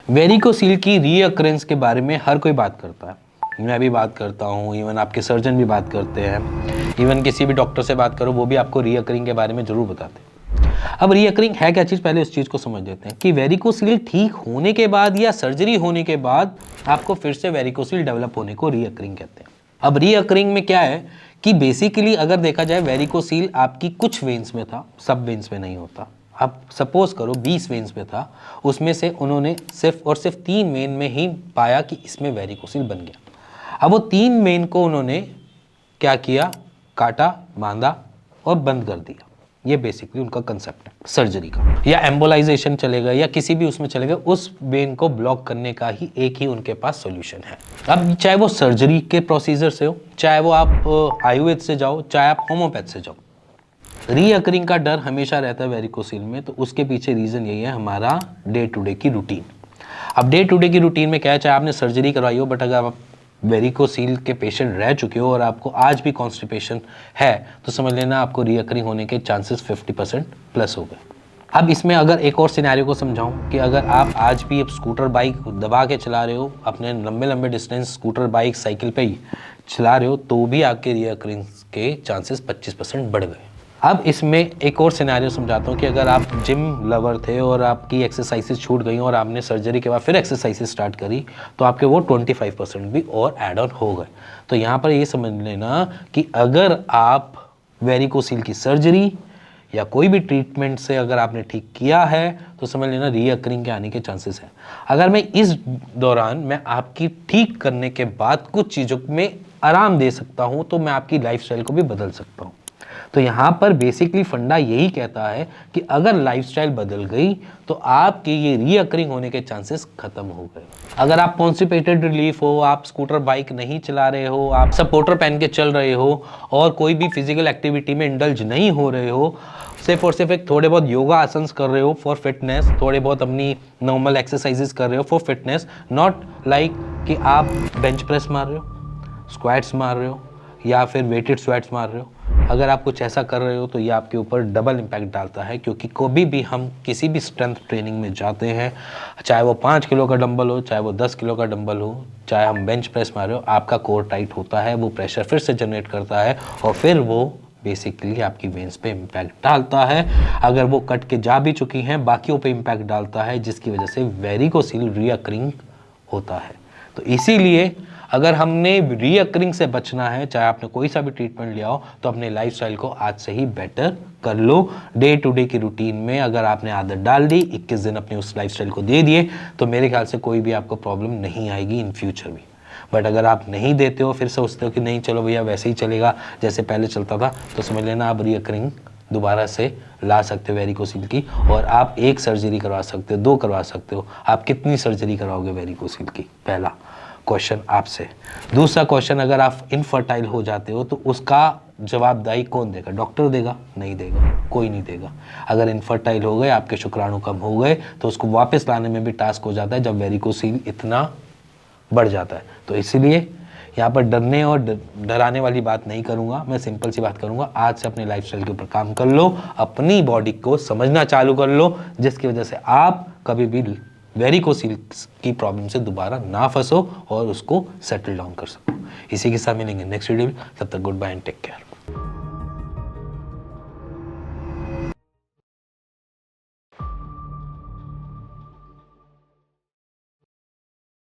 Varicocele की recurrence के बारे में हर कोई बात करता है, मैं भी बात करता हूँ, इवन आपके सर्जन भी बात करते हैं, इवन किसी भी डॉक्टर से बात करो वो भी आपको रीअकरिंग के बारे में ज़रूर बताते हैं। अब रीअकरिंग है क्या चीज़, पहले उस चीज़ को समझ लेते हैं कि वेरिकोसील ठीक होने के बाद या सर्जरी होने के बाद आपको फिर से वेरिकोसील डेवलप होने को रीअकरिंग कहते हैं। अब रीअकरिंग में क्या है कि बेसिकली अगर देखा जाए वेरिकोसील आपकी कुछ वेन्स में था, सब वेन्स में नहीं होता। अब सपोज करो 20 वेन्स में था, उसमें से उन्होंने सिर्फ और सिर्फ 3 वेन में ही पाया कि इसमें वेरिकोसील बन गया। अब वो 3 वेन को उन्होंने क्या किया, काटा, बांधा और बंद कर दिया। ये बेसिकली उनका कंसेप्ट है सर्जरी का, या एम्बोलाइजेशन चलेगा या किसी भी उसमें चलेगा, उस वेन को ब्लॉक करने का ही एक ही उनके पास सॉल्यूशन है। अब चाहे वो सर्जरी के प्रोसीजर से हो, चाहे वो आप आयुर्वेद से जाओ, चाहे आप होम्योपैथ से जाओ, रीअकरिंग का डर हमेशा रहता है वेरिकोसील में। तो उसके पीछे रीज़न यही है हमारा डे टू डे की रूटीन। अब डे टू डे की रूटीन में क्या है, चाहे आपने सर्जरी करवाई हो, बट अगर आप वेरिकोसील के पेशेंट रह चुके हो और आपको आज भी कॉन्स्टिपेशन है तो समझ लेना आपको रीअकरिंग होने के चांसेस 50% प्लस हो गए। अब इसमें अगर एक और सिनेरियो को समझाऊं कि अगर आप आज भी अब स्कूटर बाइक दबा के चला रहे हो, अपने लंबे लंबे डिस्टेंस स्कूटर बाइक साइकिल पे ही चला रहे हो, तो भी आपके रीअकरिंग के चांसेस 25% बढ़ गए। अब इसमें एक और सिनेरियो समझाता हूँ कि अगर आप जिम लवर थे और आपकी एक्सरसाइजेस छूट गई और आपने सर्जरी के बाद फिर एक्सरसाइजेस स्टार्ट करी तो आपके वो 25% भी और ऐड ऑन हो गए। तो यहाँ पर ये समझ लेना कि अगर आप वेरिकोसील की सर्जरी या कोई भी ट्रीटमेंट से अगर आपने ठीक किया है तो समझ लेना रीअकरिंग के आने के चांसेस हैं। अगर मैं इस दौरान मैं आपकी ठीक करने के बाद कुछ चीज़ों में आराम दे सकता हूँ तो मैं आपकी लाइफस्टाइल को भी बदल सकता हूँ। तो यहाँ पर बेसिकली फंडा यही कहता है कि अगर लाइफस्टाइल बदल गई तो आपके ये रीअकरिंग होने के चांसेस खत्म हो गए। अगर आप कॉन्स्टिपेटेड रिलीफ हो, आप स्कूटर बाइक नहीं चला रहे हो, आप सपोर्टर पहन के चल रहे हो और कोई भी फिजिकल एक्टिविटी में इंडल्ज नहीं हो रहे हो, सिर्फ और सिर्फ एक थोड़े बहुत योगा आसन्स कर रहे हो फॉर फिटनेस, थोड़े बहुत अपनी नॉर्मल एक्सरसाइजेस कर रहे हो फॉर फिटनेस, नॉट लाइक कि आप बेंच प्रेस मार रहे हो, स्क्वाट्स मार रहे हो या फिर वेटेड स्क्वाट्स मार रहे हो। अगर आप कुछ ऐसा कर रहे हो तो ये आपके ऊपर डबल इम्पैक्ट डालता है, क्योंकि कभी भी हम किसी भी स्ट्रेंथ ट्रेनिंग में जाते हैं, चाहे वो 5 किलो का डंबल हो, चाहे वो 10 किलो का डंबल हो, चाहे हम बेंच प्रेस मारे हो, आपका कोर टाइट होता है, वो प्रेशर फिर से जनरेट करता है और फिर वो बेसिकली आपकी वेन्स पे इम्पैक्ट डालता है। अगर वो कट के जा भी चुकी हैं बाकियों पे इम्पैक्ट डालता है, जिसकी वजह से वेरिकोसील रीअकरिंग होता है। तो इसीलिए अगर हमने रीअकरिंग से बचना है, चाहे आपने कोई सा भी ट्रीटमेंट लिया हो, तो अपने लाइफस्टाइल को आज से ही बेटर कर लो। डे टू डे की रूटीन में अगर आपने आदत डाल दी, 21 दिन अपने उस लाइफस्टाइल को दे दिए, तो मेरे ख्याल से कोई भी आपको प्रॉब्लम नहीं आएगी इन फ्यूचर भी। बट अगर आप नहीं देते हो, फिर सोचते हो कि नहीं चलो भैया वैसे ही चलेगा जैसे पहले चलता था, तो समझ लेना आप रीअकरिंग दोबारा से ला सकते हो वेरिकोसील की, और आप 1 सर्जरी करवा सकते हो, 2 करवा सकते हो। आप कितनी सर्जरी कराओगे वेरिकोसील की, पहला क्वेश्चन आपसे। दूसरा क्वेश्चन, अगर आप इनफर्टाइल हो जाते हो तो उसका जवाबदाही कौन देगा? डॉक्टर देगा? नहीं देगा, कोई नहीं देगा। अगर इनफर्टाइल हो गए, आपके शुक्राणु कम हो गए, तो उसको वापस लाने में भी टास्क हो जाता है जब वेरिकोसील इतना बढ़ जाता है। तो इसीलिए यहाँ पर डरने और डराने वाली बात नहीं करूँगा, मैं सिंपल सी बात करूँगा, आज से अपने लाइफस्टाइल के ऊपर काम कर लो, अपनी बॉडी को समझना चालू कर लो, जिसकी वजह से आप कभी भी वेरिकोसील की प्रॉब्लम से दोबारा ना फंसो और उसको सेटल डाउन कर सको। इसी के साथ मिलेंगे नेक्स्ट वीडियो में, तब तक goodbye and take care.